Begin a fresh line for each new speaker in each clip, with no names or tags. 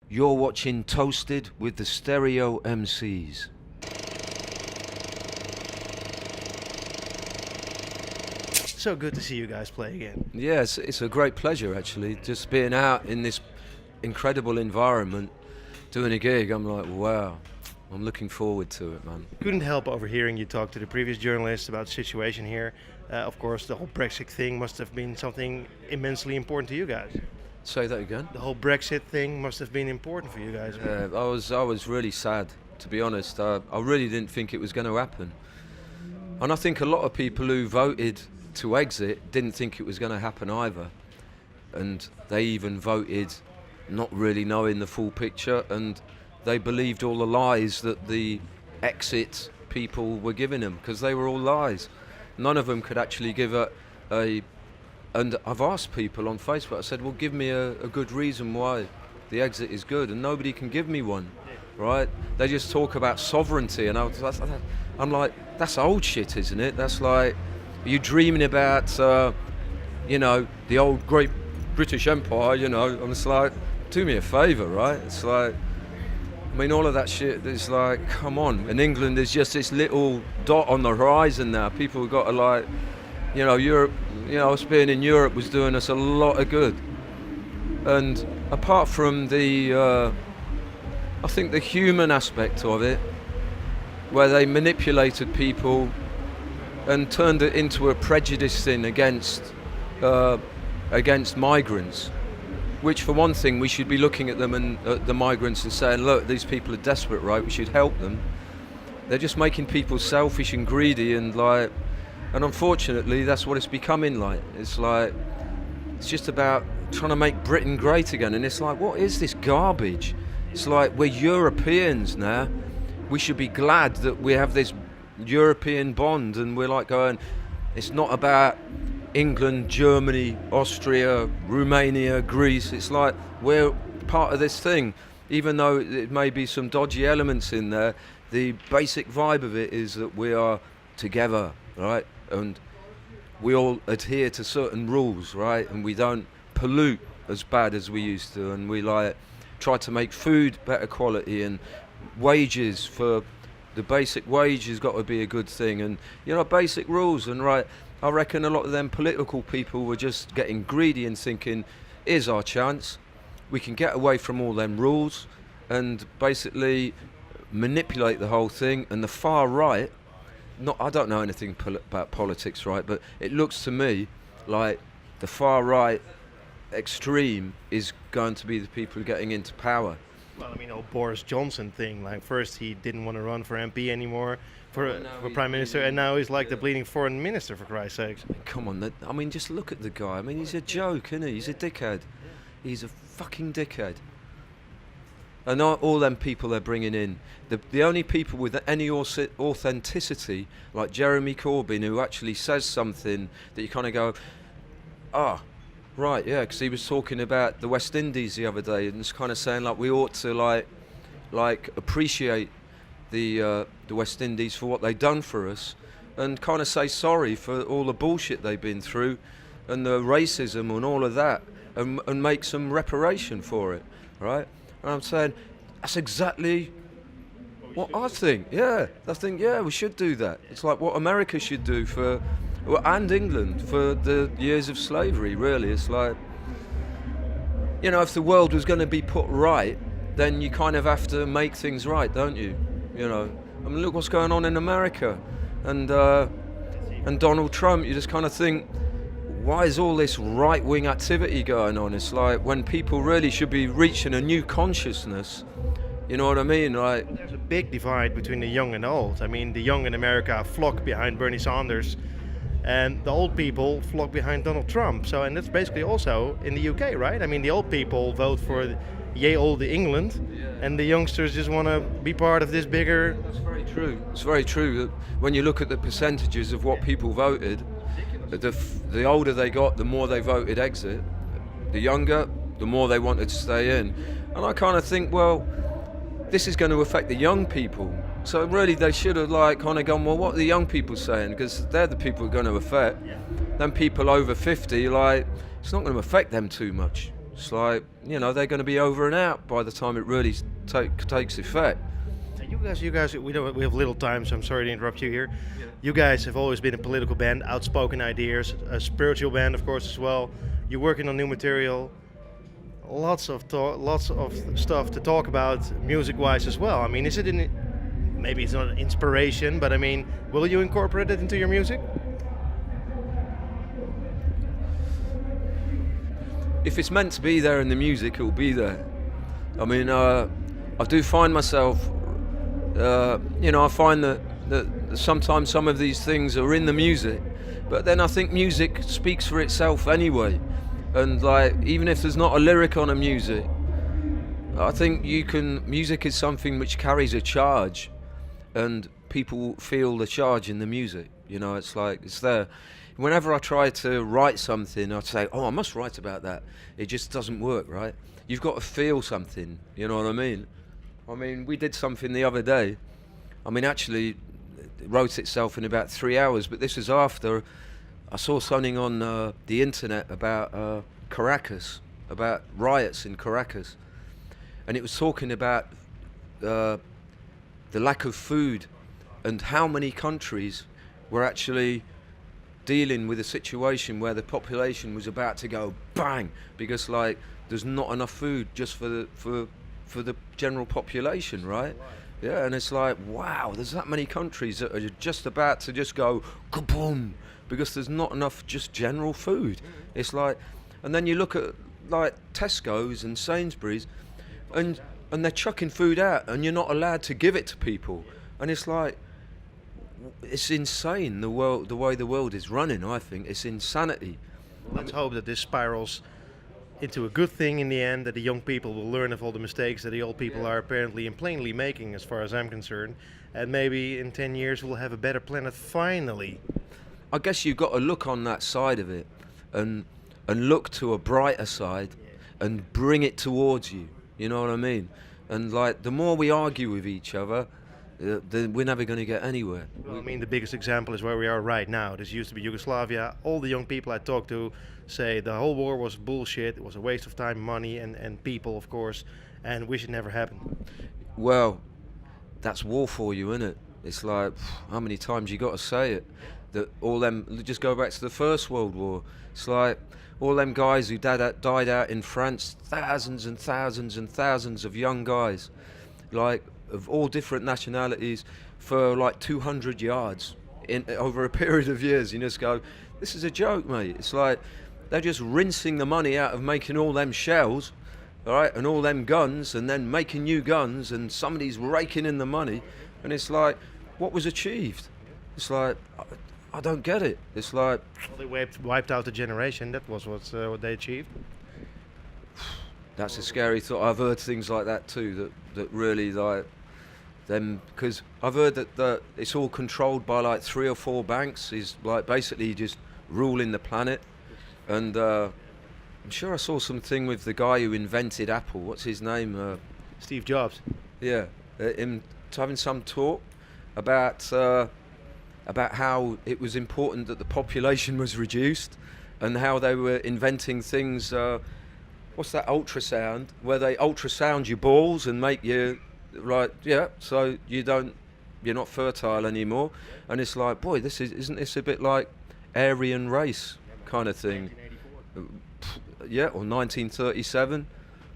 You're watching Toasted with the Stereo MCs.
So good to see you guys play again.
Yes, it's a great pleasure actually, just being out in this incredible environment, doing a gig. I'm like, wow, I'm looking forward to it, man.
Couldn't help overhearing you talk to the previous journalists about the situation here. Of course, the whole Brexit thing must have been something immensely important to you guys.
Say that again?
The whole Brexit thing must have been important for you guys.
I was really sad, to be honest. I really didn't think it was going to happen. And I think a lot of people who voted to exit didn't think it was going to happen either. And they even voted not really knowing the full picture, and they believed all the lies that the exit people were giving them, because they were all lies. None of them could actually give a and I've asked people on Facebook, I said, well, give me a good reason why the exit is good, and nobody can give me one, right? They just talk about sovereignty, and I'm like, that's old shit, isn't it? That's like, are you dreaming about, the old great British Empire, I'm just like, do me a favour, right? It's like, I mean, all of that shit is like, come on. In England, there's just this little dot on the horizon now. People have got to like, Europe, us being in Europe was doing us a lot of good. And apart from I think the human aspect of it, where they manipulated people and turned it into a prejudice thing against migrants, which for one thing, we should be looking at them and the migrants and saying, look, these people are desperate, right? We should help them. They're just making people selfish and greedy, and unfortunately, that's what it's becoming like. It's just about trying to make Britain great again. And it's like, what is this garbage? It's like, we're Europeans now. We should be glad that we have this European bond. And we're like going, it's not about England, Germany, Austria, Romania, Greece. It's like, we're part of this thing. Even though it may be some dodgy elements in there, the basic vibe of it is that we are together, right? And we all adhere to certain rules, right? And we don't pollute as bad as we used to, and we try to make food better quality, and wages for the basic wage has got to be a good thing, and basic rules. And I reckon a lot of them political people were just getting greedy and thinking, here's our chance, we can get away from all them rules and basically manipulate the whole thing. And the far right, I don't know anything about politics, right? But it looks to me like the far right extreme is going to be the people getting into power.
Well, I mean, Boris Johnson thing. Like, first he didn't want to run for MP anymore, for prime minister, and now he's like the bleeding foreign minister, for Christ's sakes.
Come on, just look at the guy. I mean, he's a joke, isn't he? He's a dickhead. He's a fucking dickhead. And all them people they're bringing in, the only people with any authenticity, like Jeremy Corbyn, who actually says something that you kind of go, right, yeah, because he was talking about the West Indies the other day, and it's kind of saying like we ought to like appreciate the West Indies for what they've done for us, and kind of say sorry for all the bullshit they've been through, and the racism and all of that, and make some reparation for it, right? And I'm saying, that's exactly what I think. Yeah, I think, we should do that. It's like what America should do and England for the years of slavery, really. It's like, if the world was going to be put right, then you kind of have to make things right, don't you? I mean, look what's going on in America. And Donald Trump, you just kind of think, why is all this right-wing activity going on? It's like when people really should be reaching a new consciousness. You know what I mean? Like,
there's a big divide between the young and the old. I mean, the young in America flock behind Bernie Sanders, and the old people flock behind Donald Trump. So, and that's basically also in the UK, right? I mean, the old people vote for yay olde England, and the youngsters just want to be part of this bigger...
That's very true. It's very true that when you look at the percentages of what people voted, the older they got, the more they voted exit. The younger, the more they wanted to stay in. And I kind of think, well, this is going to affect the young people. So really they should have kind of gone, well, what are the young people saying? Because they're the people who are going to affect. Then people over 50, it's not going to affect them too much. It's like, you know, they're going to be over and out by the time it really takes effect.
And you guys, we have little time, so I'm sorry to interrupt you here. You guys have always been a political band, outspoken ideas, a spiritual band, of course, as well. You're working on new material, lots of stuff to talk about, music-wise as well. I mean, is it maybe it's not an inspiration, but I mean, will you incorporate it into your music?
If it's meant to be there in the music, it'll be there. I mean, I do find myself, I find that sometimes some of these things are in the music, but then I think music speaks for itself anyway. And like, even if there's not a lyric on a music, I think music is something which carries a charge, and people feel the charge in the music. You know, it's like, it's there. Whenever I try to write something, I'd say, I must write about that. It just doesn't work, right? You've got to feel something, you know what I mean? I mean, we did something the other day. I mean, actually, it wrote itself in about 3 hours, but this is after I saw something on the internet about Caracas, about riots in Caracas. And it was talking about the lack of food and how many countries were actually dealing with a situation where the population was about to go bang, because like there's not enough food just for the general population, right? Yeah, and it's like, wow, there's that many countries that are just about to just go kaboom because there's not enough just general food. It's like, and then you look at like Tesco's and Sainsbury's, and they're chucking food out, and you're not allowed to give it to people, and it's like, it's insane the way the world is running. I think it's insanity.
Let's hope that this spirals into a good thing in the end, that the young people will learn of all the mistakes that the old people are apparently and plainly making, as far as I'm concerned, and maybe in 10 years we'll have a better planet finally.
I guess you've got to look on that side of it and look to a brighter side and bring it towards you. You know what I mean? And like, the more we argue with each other, we're never going to get anywhere.
Well, I mean, the biggest example is where we are right now. This used to be Yugoslavia. All the young people I talk to say the whole war was bullshit. It was a waste of time, money, and people, of course, and wish it never happened.
Well, that's war for you, isn't it? It's like, how many times you got to say it? That all them, just go back to the First World War. It's like all them guys who died out in France, thousands and thousands and thousands of young guys, like, of all different nationalities, for like 200 yards over a period of years. You just go, this is a joke, mate. It's like they're just rinsing the money out of making all them shells, all right, and all them guns, and then making new guns, and somebody's raking in the money, and it's like, what was achieved? It's like, I don't get it. It's like,
well, they wiped out a generation. That was what they achieved.
That's a scary thought. I've heard things like that too, that really like them, because I've heard that it's all controlled by like 3 or 4 banks, is like basically just ruling the planet. And I'm sure I saw something with the guy who invented Apple. What's his name?
Steve Jobs.
Yeah, him having some talk about how it was important that the population was reduced, and how they were inventing things. What's that, ultrasound, where they ultrasound your balls and make you, right, yeah, so you're not fertile anymore. And it's like, boy, isn't this a bit like Aryan race kind of thing? Yeah, or 1937,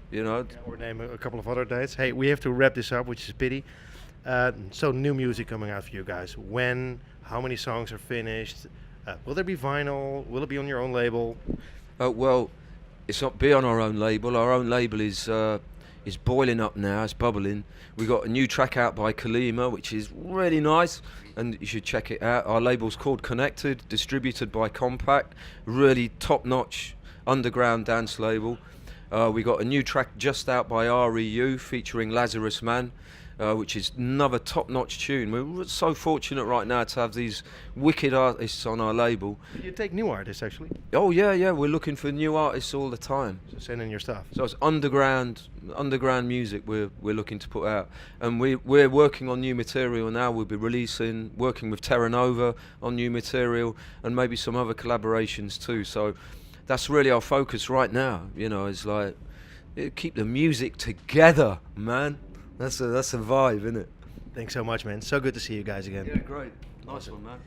you know.
Yeah, or name a couple of other dates. Hey, we have to wrap this up, which is a pity. So new music coming out for you guys. When? How many songs are finished? Will there be vinyl? Will it be on your own label?
Well, it's not be on our own label. Our own label is boiling up now. It's bubbling. We got a new track out by Kalima, which is really nice, and you should check it out. Our label's called Connected, distributed by Compact. Really top-notch underground dance label. We got a new track just out by REU featuring Lazarus Man, which is another top-notch tune. We're so fortunate right now to have these wicked artists on our label.
You take new artists, actually?
Oh yeah, we're looking for new artists all the time.
So send in your stuff.
So it's underground music we're looking to put out, and we're working on new material now. We'll be working with Terra Nova on new material, and maybe some other collaborations too. So that's really our focus right now. You know, it's like keep the music together, man. That's a vibe, isn't it?
Thanks so much, man. So good to see you guys again.
Yeah, great. Nice one, man.